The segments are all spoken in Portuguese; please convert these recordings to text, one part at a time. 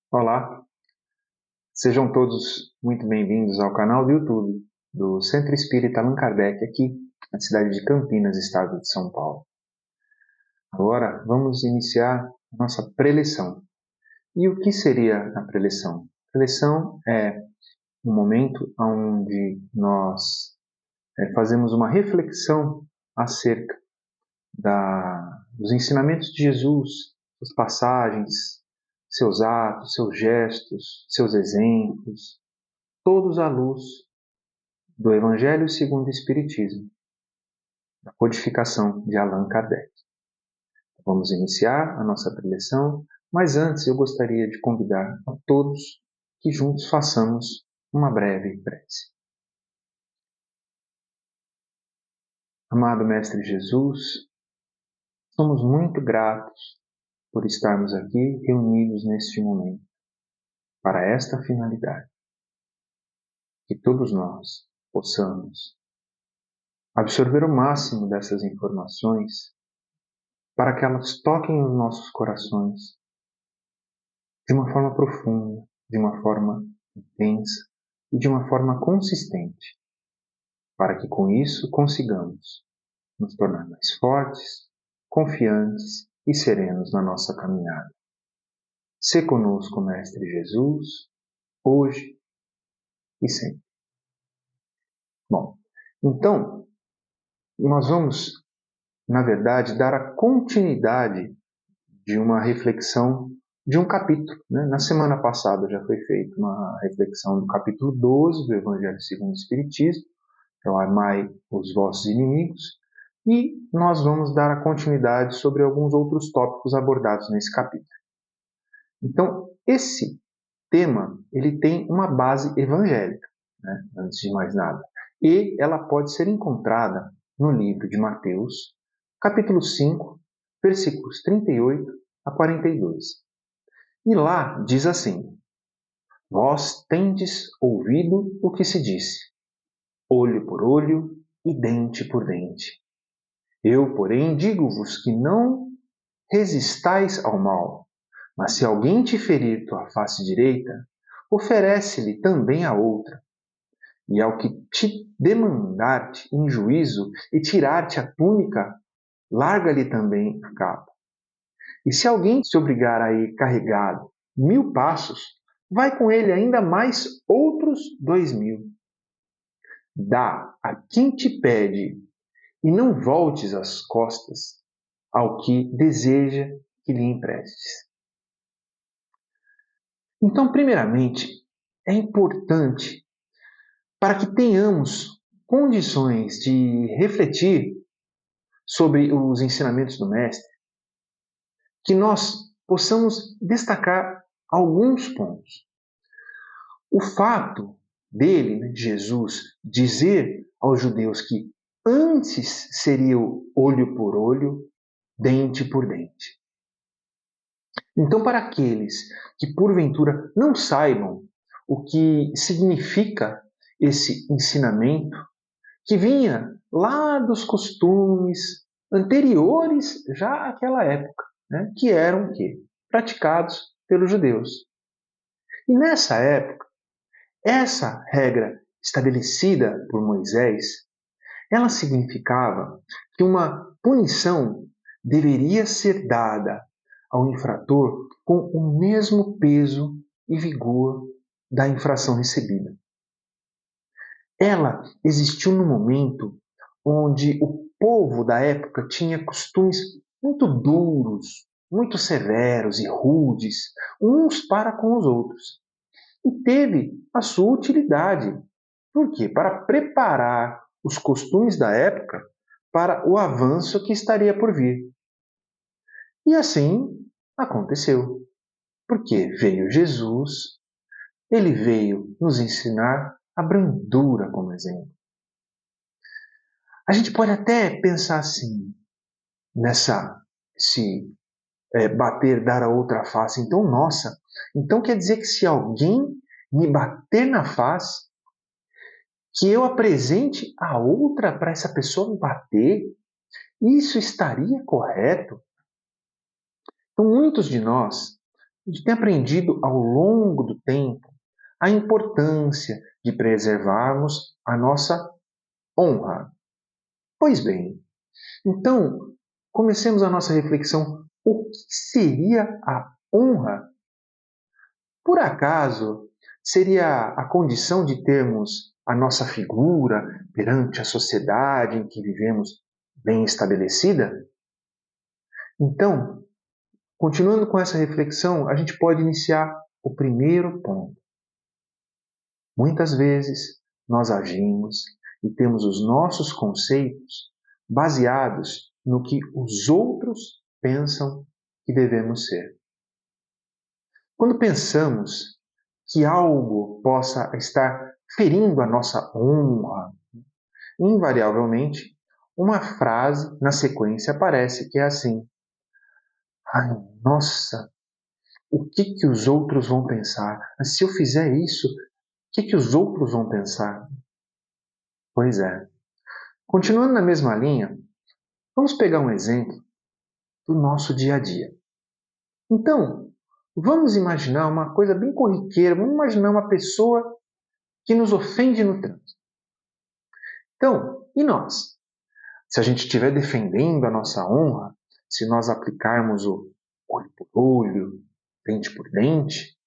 Olá, sejam todos muito bem-vindos ao canal do YouTube do Centro Espírita Allan Kardec, aqui na cidade de Campinas, estado de São Paulo. Agora vamos iniciar a nossa preleção. E o que seria a preleção? A preleção é um momento onde nós fazemos uma reflexão acerca dos ensinamentos de Jesus, suas passagens, seus atos, seus gestos, seus exemplos, todos à luz do Evangelho segundo o Espiritismo, da codificação de Allan Kardec. Vamos iniciar a nossa preleção, mas antes eu gostaria de convidar a todos que juntos façamos uma breve prece. Amado Mestre Jesus, somos muito gratos por estarmos aqui reunidos neste momento, para esta finalidade. Que todos nós possamos absorver o máximo dessas informações para que elas toquem os nossos corações de uma forma profunda, de uma forma intensa e de uma forma consistente, para que com isso consigamos nos tornar mais fortes, confiantes e serenos na nossa caminhada. Sê conosco, Mestre Jesus, hoje e sempre. Bom, então, nós vamos, na verdade, dar a continuidade de uma reflexão de um capítulo. Na semana passada já foi feita uma reflexão do capítulo 12 do Evangelho segundo o Espiritismo, então amai os vossos inimigos, e nós vamos dar a continuidade sobre alguns outros tópicos abordados nesse capítulo. Então, esse tema ele tem uma base evangélica, antes de mais nada, e ela pode ser encontrada no livro de Mateus, capítulo 5, versículos 38 a 42. E lá diz assim: Vós tendes ouvido o que se disse, olho por olho e dente por dente. Eu, porém, digo-vos que não resistais ao mal, mas se alguém te ferir tua face direita, oferece-lhe também a outra. E ao que te demandar-te em juízo e tirar-te a túnica, larga-lhe também a capa. E se alguém se obrigar a ir carregado 1000 passos, vai com ele ainda mais outros 2000. Dá a quem te pede, e não voltes as costas ao que deseja que lhe emprestes. Então, primeiramente, é importante, para que tenhamos condições de refletir sobre os ensinamentos do Mestre, que nós possamos destacar alguns pontos. O fato dele, de Jesus, dizer aos judeus que antes seria o olho por olho, dente por dente. Então, para aqueles que porventura não saibam o que significa esse ensinamento, que vinha lá dos costumes anteriores já àquela época, que eram o quê? Praticados pelos judeus. E nessa época, essa regra estabelecida por Moisés, ela significava que uma punição deveria ser dada ao infrator com o mesmo peso e vigor da infração recebida. Ela existiu no momento onde o povo da época tinha costumes muito duros, muito severos e rudes, uns para com os outros. E teve a sua utilidade. Por quê? Para preparar os costumes da época para o avanço que estaria por vir. E assim aconteceu. Porque veio Jesus, ele veio nos ensinar a brandura como exemplo. A gente pode até pensar assim, bater, dar a outra face. Então, nossa, então quer dizer que se alguém me bater na face, que eu apresente a outra para essa pessoa me bater? Isso estaria correto? Então, muitos de nós A gente tem aprendido ao longo do tempo a importância de preservarmos a nossa honra. Pois bem, então comecemos a nossa reflexão. O que seria a honra? Por acaso seria a condição de termos a nossa figura perante a sociedade em que vivemos bem estabelecida? Então, continuando com essa reflexão, a gente pode iniciar o primeiro ponto. Muitas vezes nós agimos e temos os nossos conceitos baseados no que os outros pensam que devemos ser. Quando pensamos que algo possa estar ferindo a nossa honra, invariavelmente uma frase na sequência aparece que é assim: ai, nossa, o que que os outros vão pensar? Se eu fizer isso, o que que os outros vão pensar? Pois é. Continuando na mesma linha, vamos pegar um exemplo do nosso dia a dia. Então, vamos imaginar uma coisa bem corriqueira, vamos imaginar uma pessoa que nos ofende no trânsito. Então, e nós? Se a gente estiver defendendo a nossa honra, se nós aplicarmos o olho por olho, dente por dente,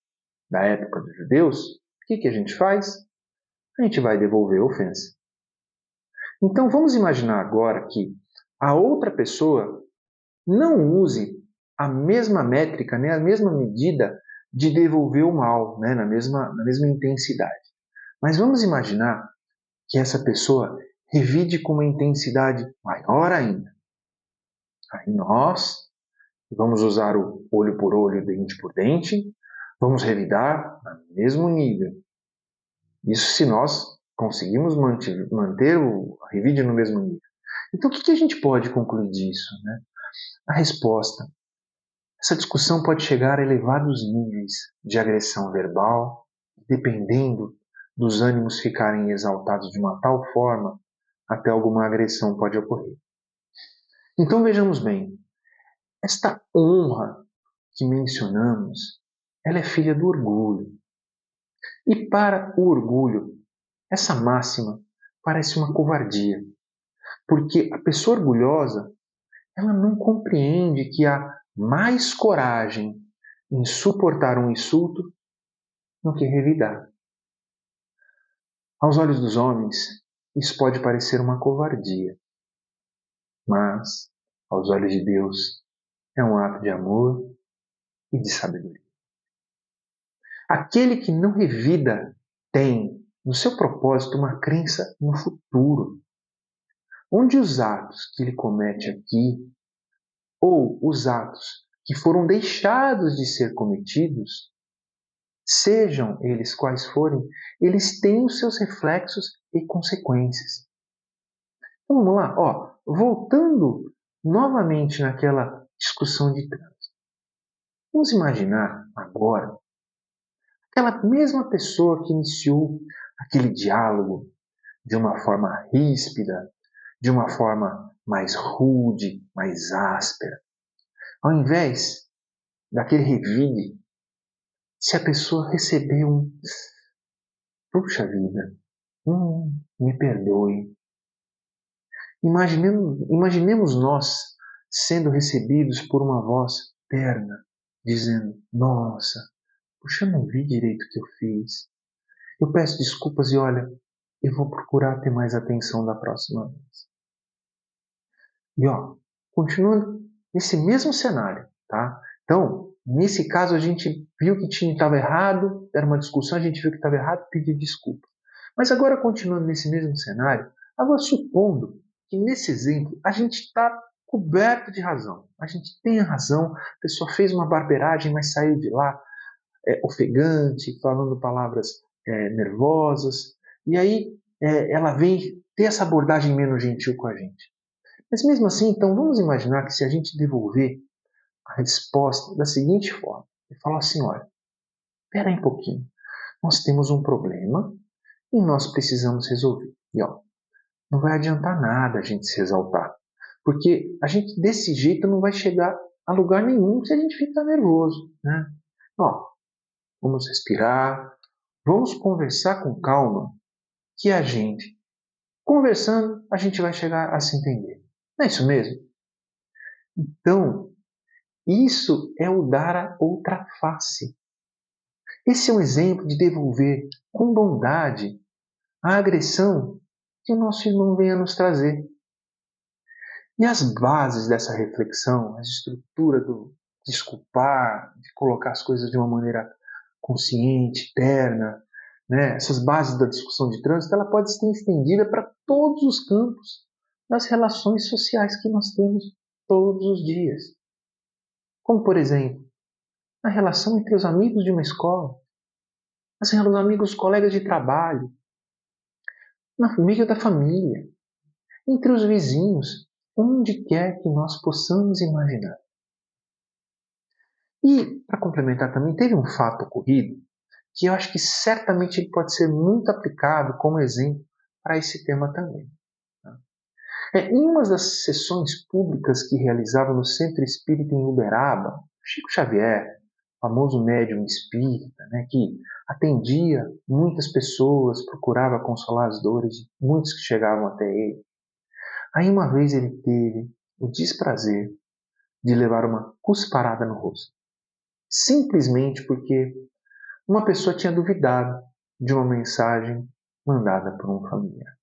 da época dos judeus, o que a gente faz? A gente vai devolver a ofensa. Então vamos imaginar agora que a outra pessoa não use a mesma métrica, né, a mesma medida de devolver o mal, né, na mesma intensidade. Mas vamos imaginar que essa pessoa revide com uma intensidade maior ainda. Aí nós vamos usar o olho por olho, dente por dente, vamos revidar no mesmo nível. Isso se nós conseguimos manter o revide no mesmo nível. Então o que a gente pode concluir disso, né? A resposta: essa discussão pode chegar a elevados níveis de agressão verbal, dependendo dos ânimos ficarem exaltados de uma tal forma, até alguma agressão pode ocorrer. Então vejamos bem, esta honra que mencionamos, ela é filha do orgulho. E para o orgulho, essa máxima parece uma covardia, porque a pessoa orgulhosa, ela não compreende que há mais coragem em suportar um insulto do que revidar. Aos olhos dos homens, isso pode parecer uma covardia, mas, aos olhos de Deus, é um ato de amor e de sabedoria. Aquele que não revida tem, no seu propósito, uma crença no futuro, onde os atos que ele comete aqui, ou os atos que foram deixados de ser cometidos, sejam eles quais forem, eles têm os seus reflexos e consequências. Então vamos lá, voltando novamente naquela discussão de trânsito. Vamos imaginar agora aquela mesma pessoa que iniciou aquele diálogo de uma forma ríspida, de uma forma mais rude, mais áspera. Ao invés daquele revide, se a pessoa receber puxa vida, me perdoe. Imaginemos nós sendo recebidos por uma voz terna, dizendo: nossa, puxa, eu não vi direito o que eu fiz. Eu peço desculpas e olha, eu vou procurar ter mais atenção da próxima vez. E continuando nesse mesmo cenário, tá? Então, nesse caso a gente viu que estava errado, era uma discussão, a gente viu que estava errado, pediu desculpa. Mas agora, continuando nesse mesmo cenário, agora supondo que nesse exemplo a gente está coberto de razão. A gente tem a razão, a pessoa fez uma barbeiragem, mas saiu de lá ofegante, falando palavras nervosas, e aí ela vem ter essa abordagem menos gentil com a gente. Mas mesmo assim, então, vamos imaginar que se a gente devolver a resposta da seguinte forma, e falar assim, olha, espera aí um pouquinho, nós temos um problema e nós precisamos resolver. E não vai adiantar nada a gente se exaltar, porque a gente desse jeito não vai chegar a lugar nenhum se a gente ficar nervoso, né? Ó, vamos respirar, vamos conversar com calma, que a gente, conversando, a gente vai chegar a se entender. Não é isso mesmo? Então, isso é o dar a outra face. Esse é um exemplo de devolver com bondade a agressão que o nosso irmão vem a nos trazer. E as bases dessa reflexão, a estrutura do desculpar, de colocar as coisas de uma maneira consciente, terna, né? Essas bases da discussão de trânsito, ela pode ser estendida para todos os campos das relações sociais que nós temos todos os dias. Como, por exemplo, a relação entre os amigos de uma escola, os amigos, colegas de trabalho, na meio da família, entre os vizinhos, onde quer que nós possamos imaginar. E, para complementar também, teve um fato ocorrido que eu acho que certamente ele pode ser muito aplicado como exemplo para esse tema também. Em uma das sessões públicas que realizava no Centro Espírita em Uberaba, Chico Xavier, famoso médium espírita, né, que atendia muitas pessoas, procurava consolar as dores de muitos que chegavam até ele. Aí uma vez ele teve o desprazer de levar uma cusparada no rosto, simplesmente porque uma pessoa tinha duvidado de uma mensagem mandada por um familiar.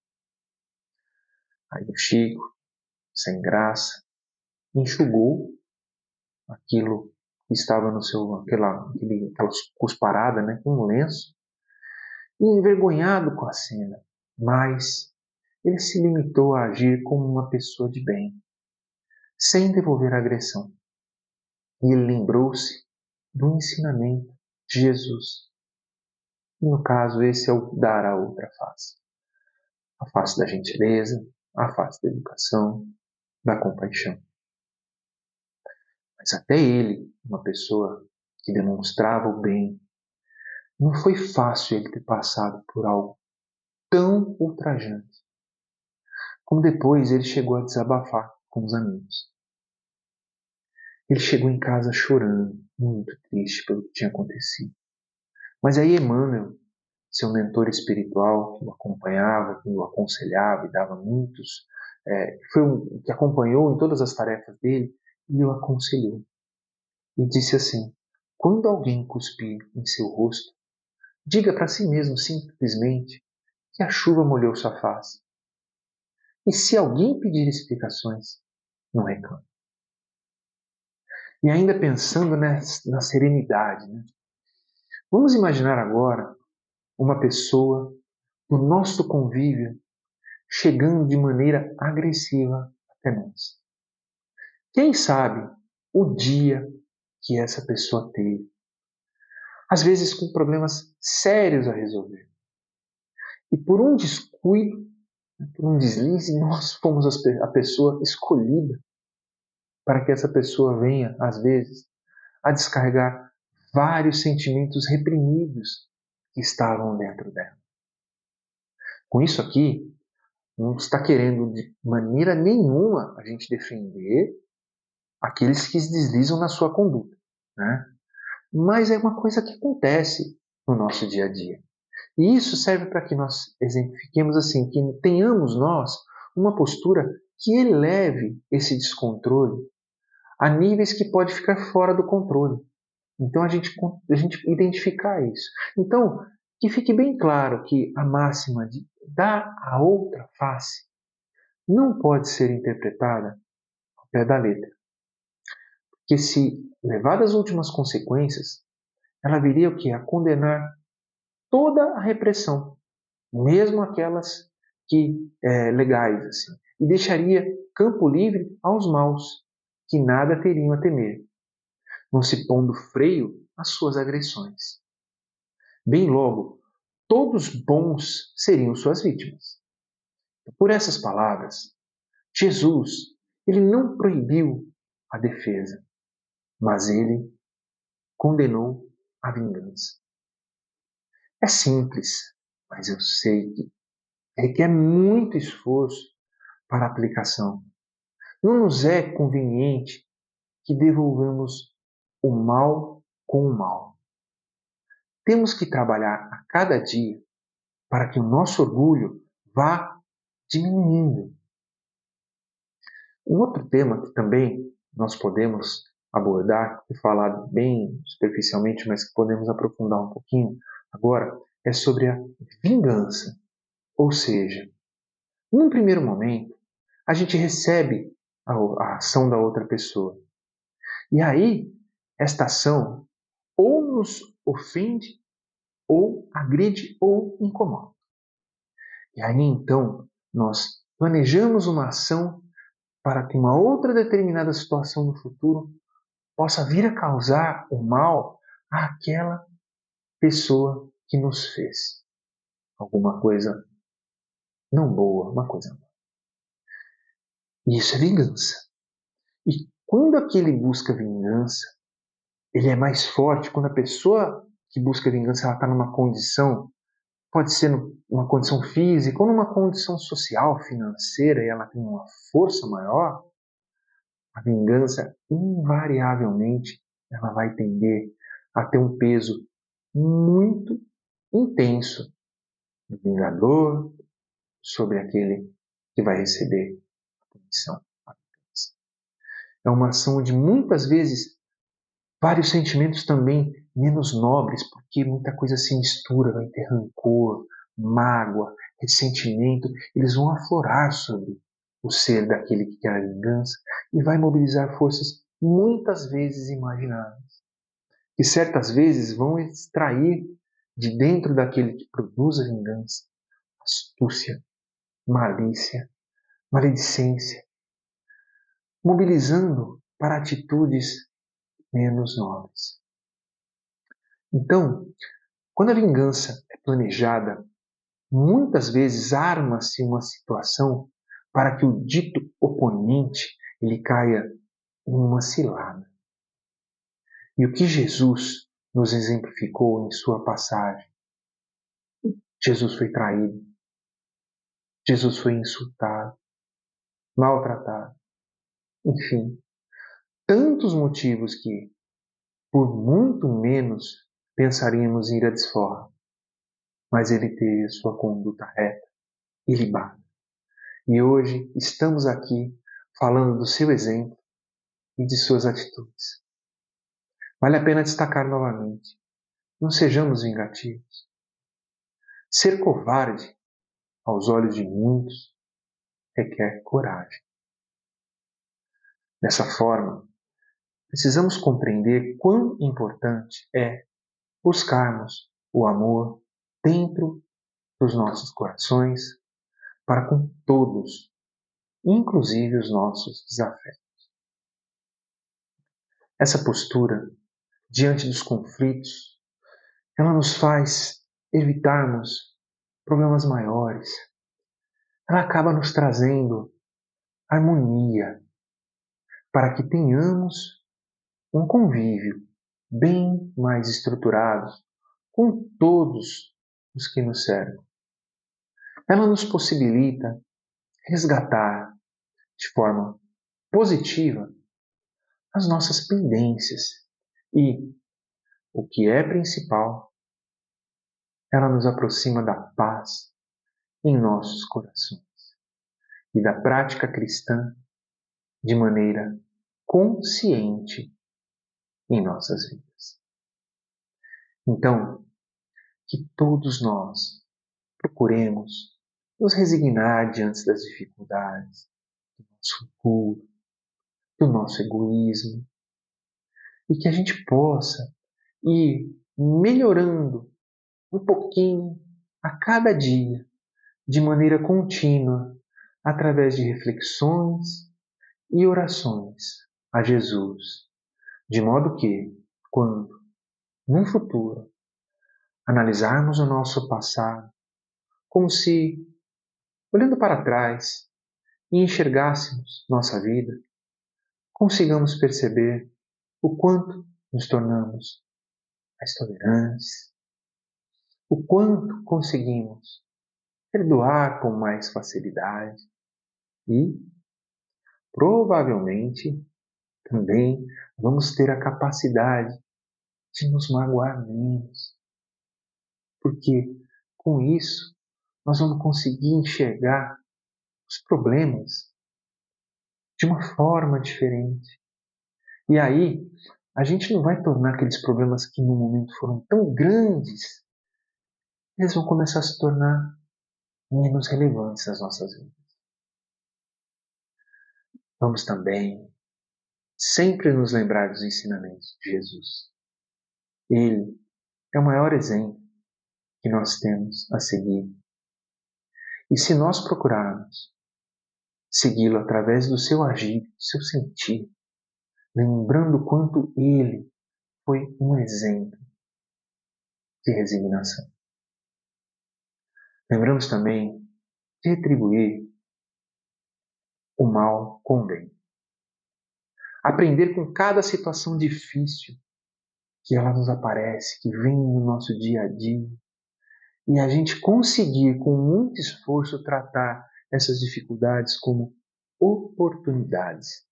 Aí o Chico, sem graça, enxugou aquilo que estava no seu, aquela cusparada, né, com um lenço, e envergonhado com a cena, mas ele se limitou a agir como uma pessoa de bem, sem devolver a agressão. E ele lembrou-se do ensinamento de Jesus. E no caso, esse é o dar a outra face. A face da gentileza, a face da educação, da compaixão. Mas até ele, uma pessoa que demonstrava o bem, não foi fácil ele ter passado por algo tão ultrajante. Como depois ele chegou a desabafar com os amigos. Ele chegou em casa chorando, muito triste pelo que tinha acontecido. Mas aí Emmanuel, seu mentor espiritual, que o acompanhava, que o aconselhava e dava muitos, que acompanhou em todas as tarefas dele, e o aconselhou. E disse assim: quando alguém cuspir em seu rosto, diga para si mesmo simplesmente que a chuva molhou sua face. E se alguém pedir explicações, não reclame. E ainda pensando na serenidade, né? Vamos imaginar agora uma pessoa do nosso convívio chegando de maneira agressiva até nós. Quem sabe o dia que essa pessoa teve, às vezes com problemas sérios a resolver. E por um descuido, por um deslize, nós fomos a pessoa escolhida para que essa pessoa venha, às vezes, a descarregar vários sentimentos reprimidos que estavam dentro dela. Com isso aqui, não está querendo de maneira nenhuma a gente defender aqueles que se deslizam na sua conduta, né? Mas é uma coisa que acontece no nosso dia a dia. E isso serve para que nós exemplifiquemos assim, que tenhamos nós uma postura que eleve esse descontrole a níveis que pode ficar fora do controle. Então a gente identificar isso. Então, que fique bem claro que a máxima de dar a outra face não pode ser interpretada ao pé da letra. Porque se levada às últimas consequências, ela viria o quê? A condenar toda a repressão, mesmo aquelas que legais, assim, e deixaria campo livre aos maus, que nada teriam a temer, não se pondo freio às suas agressões. Bem logo, todos bons seriam suas vítimas. Por essas palavras, Jesus, ele não proibiu a defesa, mas ele condenou a vingança. É simples, mas eu sei que requer muito esforço para a aplicação. Não nos é conveniente que devolvamos o mal com o mal. temos que trabalhar a cada dia para que o nosso orgulho vá diminuindo. Um outro tema que também nós podemos abordar e falar bem superficialmente, mas que podemos aprofundar um pouquinho agora, é sobre a vingança. Ou seja, num primeiro momento, a gente recebe a ação da outra pessoa. E aí, esta ação ou nos ofende, ou agride, ou incomoda. E aí, então, nós planejamos uma ação para que uma outra determinada situação no futuro possa vir a causar o mal àquela pessoa que nos fez alguma coisa não boa, uma coisa má. E isso é vingança. E quando aquele busca vingança, ele é mais forte. Quando a pessoa que busca vingança está numa condição, pode ser numa condição física ou numa condição social, financeira, e ela tem uma força maior, a vingança, invariavelmente, ela vai tender a ter um peso muito intenso do vingador sobre aquele que vai receber a punição. É uma ação onde muitas vezes vários sentimentos também menos nobres, porque muita coisa se mistura, vai ter rancor, mágoa, ressentimento, eles vão aflorar sobre o ser daquele que quer a vingança e vai mobilizar forças muitas vezes imagináveis, que certas vezes vão extrair de dentro daquele que produz a vingança astúcia, malícia, maledicência, mobilizando para atitudes menos nobres. Então, quando a vingança é planejada, muitas vezes arma-se uma situação para que o dito oponente ele caia em uma cilada. E o que Jesus nos exemplificou em sua passagem? Jesus foi traído, Jesus foi insultado, maltratado, enfim, tantos motivos que, por muito menos, pensaríamos em ir à desforra, mas ele teve a sua conduta reta, ilibada. E hoje estamos aqui falando do seu exemplo e de suas atitudes. Vale a pena destacar novamente: não sejamos vingativos. Ser covarde, aos olhos de muitos, requer coragem. Dessa forma, precisamos compreender quão importante é buscarmos o amor dentro dos nossos corações para com todos, inclusive os nossos desafetos. Essa postura, diante dos conflitos, ela nos faz evitarmos problemas maiores. Ela acaba nos trazendo harmonia para que tenhamos um convívio bem mais estruturado com todos os que nos cercam. Ela nos possibilita resgatar de forma positiva as nossas pendências e, o que é principal, ela nos aproxima da paz em nossos corações e da prática cristã de maneira consciente em nossas vidas. Então, que todos nós procuremos nos resignar diante das dificuldades, do nosso orgulho, do nosso egoísmo, e que a gente possa ir melhorando um pouquinho a cada dia, de maneira contínua, através de reflexões e orações a Jesus, de modo que, quando, no futuro, analisarmos o nosso passado, como se, olhando para trás e enxergássemos nossa vida, consigamos perceber o quanto nos tornamos mais tolerantes, o quanto conseguimos perdoar com mais facilidade e, provavelmente, também vamos ter a capacidade de nos magoar menos, porque com isso nós vamos conseguir enxergar os problemas de uma forma diferente. E aí, a gente não vai tornar aqueles problemas que no momento foram tão grandes, eles vão começar a se tornar menos relevantes nas nossas vidas. Vamos também sempre nos lembrar dos ensinamentos de Jesus. Ele é o maior exemplo que nós temos a seguir. E se nós procurarmos segui-lo através do seu agir, do seu sentir, lembrando quanto ele foi um exemplo de resignação. Lembramos também de retribuir o mal com o bem. Aprender com cada situação difícil que ela nos aparece, que vem no nosso dia a dia, e a gente conseguir, com muito esforço, tratar essas dificuldades como oportunidades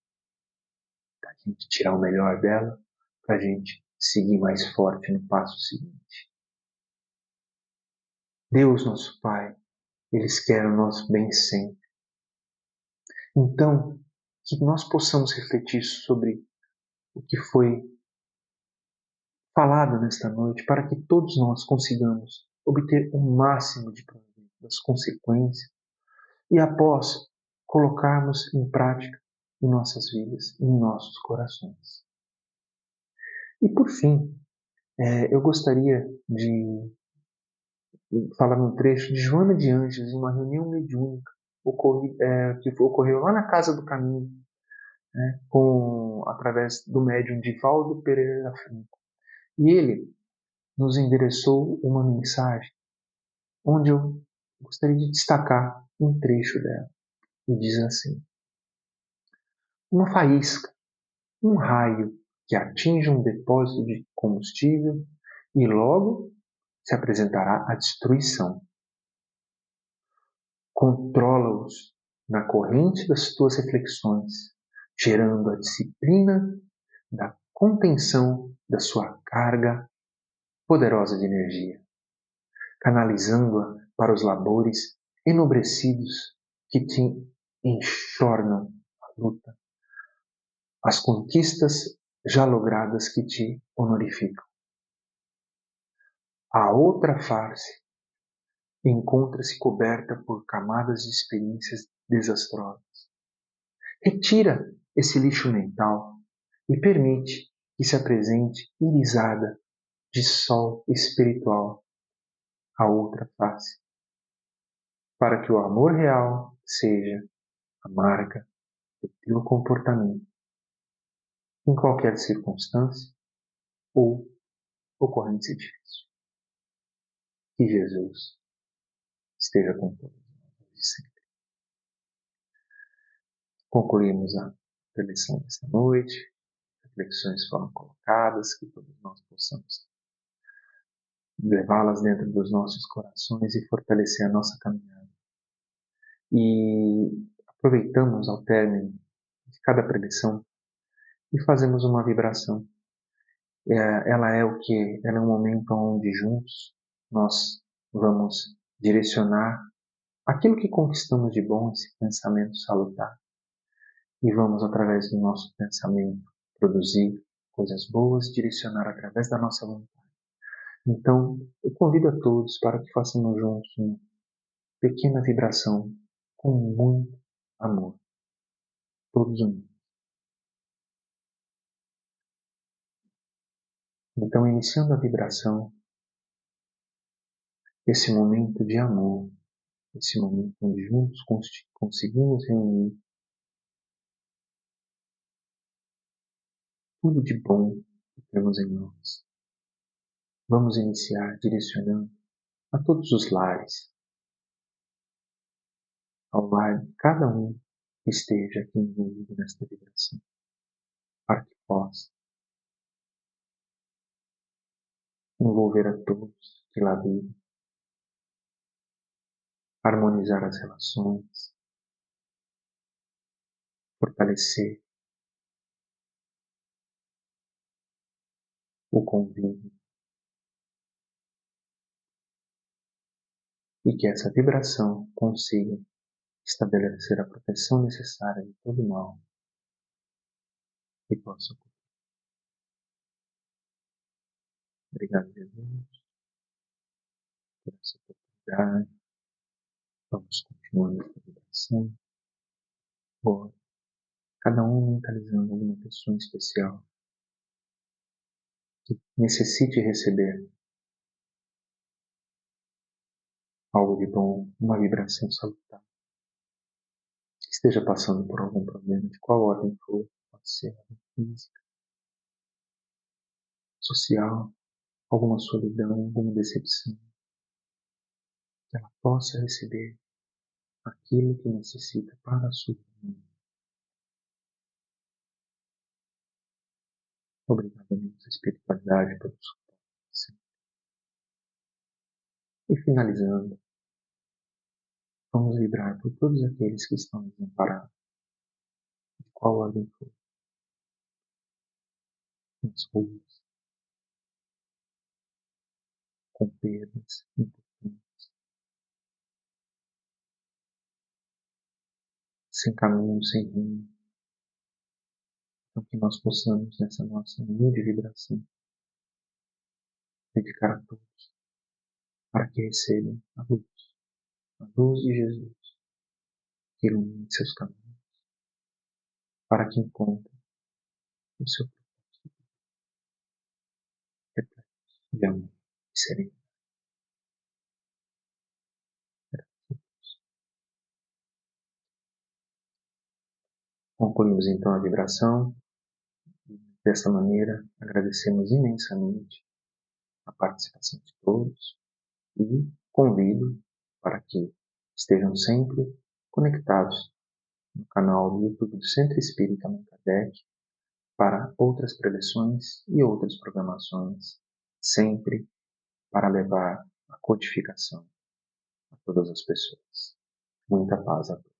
para a gente tirar o melhor dela, para a gente seguir mais forte no passo seguinte. Deus, nosso Pai, eles querem o nosso bem sempre. Então, que nós possamos refletir sobre o que foi falado nesta noite, para que todos nós consigamos obter o máximo de proveito das consequências e após colocarmos em prática em nossas vidas, em nossos corações. E por fim, eu gostaria de falar um trecho de Joana de Ângeles, em uma reunião mediúnica que ocorreu lá na Casa do Caminho, né, através do médium Divaldo Pereira Franco. E ele nos endereçou uma mensagem onde eu gostaria de destacar um trecho dela. E diz assim: uma faísca, um raio que atinge um depósito de combustível e logo se apresentará a destruição. Controla-os na corrente das tuas reflexões, gerando a disciplina da contenção da sua carga poderosa de energia, canalizando-a para os labores enobrecidos que te enxornam a luta, as conquistas já logradas que te honorificam. A outra face encontra-se coberta por camadas de experiências desastrosas. Retira esse lixo mental e permite que se apresente irisada de sol espiritual a outra face, para que o amor real seja a marca do teu comportamento em qualquer circunstância ou ocorrência difícil. Que Jesus esteja com todos nós sempre. Concluímos a preleção desta noite, reflexões foram colocadas, que todos nós possamos levá-las dentro dos nossos corações e fortalecer a nossa caminhada. E aproveitamos ao término de cada preleção e fazemos uma vibração. Ela é o que? Ela é um momento onde juntos nós vamos direcionar aquilo que conquistamos de bom, esse pensamento salutar, e vamos, através do nosso pensamento, produzir coisas boas, direcionar através da nossa vontade. Então, eu convido a todos para que façamos juntos uma pequena vibração com muito amor, todos unidos. Então, iniciando a vibração, esse momento de amor, esse momento onde juntos conseguimos reunir tudo de bom que temos em nós. Vamos iniciar direcionando a todos os lares, ao lar de cada um que esteja aqui envolvido nesta vibração, para que possa envolver a todos que lá vivem, harmonizar as relações, fortalecer o convívio, e que essa vibração consiga estabelecer a proteção necessária de todo mal e possa ocorrer. Obrigado, Jesus, por essa oportunidade. Vamos continuando essa vibração. Agora, cada um mentalizando alguma pessoa em especial que necessite receber algo de bom, uma vibração salutar, que esteja passando por algum problema, de qual ordem for, pode ser ordem física, social, alguma solidão, alguma decepção, que ela possa receber aquilo que necessita para a sua vida. Obrigado, amigos, espiritualidade, pelo suporte. E finalizando, vamos vibrar por todos aqueles que estão desamparados, de qual ordem for, nas ruas, com perdas importantes, sem caminho, sem rumo. Então, que nós possamos, nessa nossa humilde vibração, dedicar a todos para que recebam a luz de Jesus, que ilumine seus caminhos, para que encontrem o seu propósito repleto de amor e serenidade. Concluímos então a vibração. Desta maneira, agradecemos imensamente a participação de todos e convido para que estejam sempre conectados no canal do YouTube do Centro Espírita Allan Kardec para outras preleções e outras programações, sempre para levar a codificação a todas as pessoas. Muita paz a todos.